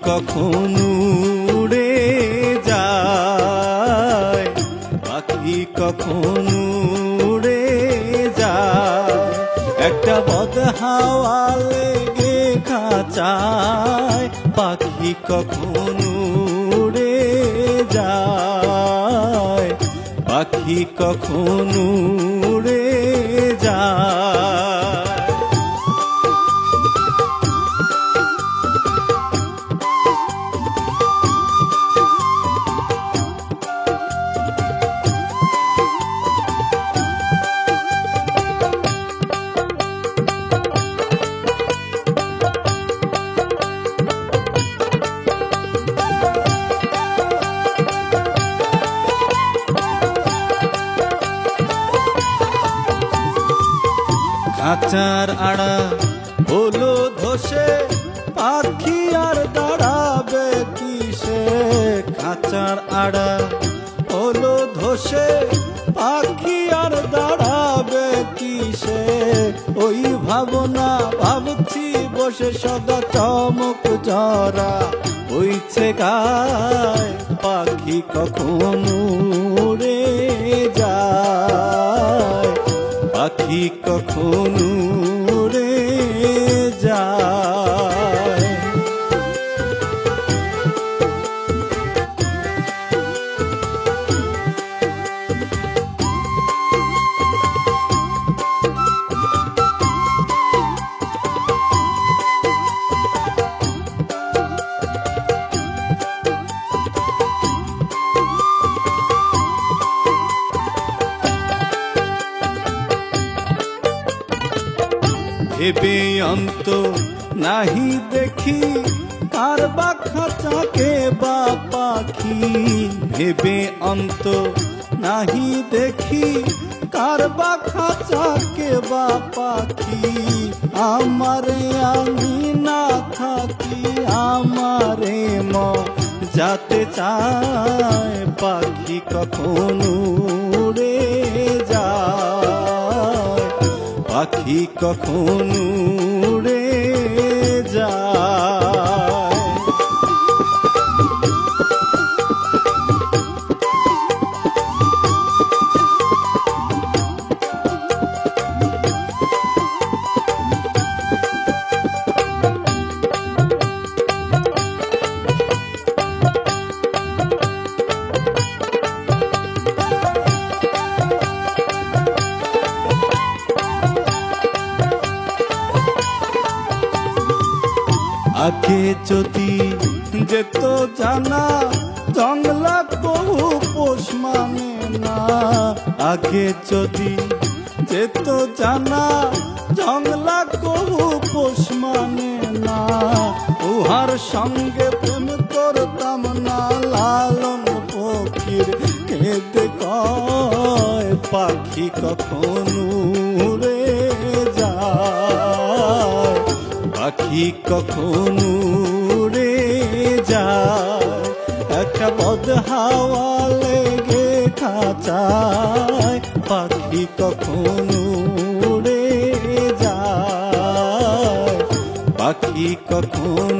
কখন উড়ে যায়, পাখি কখন উড়ে যায়। একটা বদ হাওয়া লেগে খাঁচায়, পাখি কখন উড়ে যায়, পাখি কখন উড়ে যায়। খাঁচার আড়া হলো ধসে, পাখি আর দাঁড়াবে কিসে। খাঁচার আড়া হলো ধসে, পাখি আর দাঁড়াবে কিসে। ওই ভাবনা ভাবছি বসে সদা চমক জরা হইছে গায়, পাখি কখন উড়ে যায়, পাখি কখন উড়ে যায়। ভেবে অন্ত নাহি দেখি, কার বা খাঁচাকে বা পাখি। ভেবে অন্ত নাহি দেখি, কার বা খাঁচাকে বা পাখি। আমারে আমি না থাকি, আমারে যাতে চায়, পাখি কখন উড়ে যায়, পাখি কখন উড়ে যায়। আগে যদি যেত জানা, জংলা বহু পোষ মানে না। আগে যদি যেত জানা, জংলা বহু পোষ মানে না। উহার সঙ্গে প্রেম করতাম না, লালন ফকির কেঁদে কয়, পাখি কখন উড়ে যায়, পাখি কখন উড়ে যায়। একটা বদ হাওয়া লেগে খাঁচায়, পাখি কখন উড়ে যায়, পাখি কখন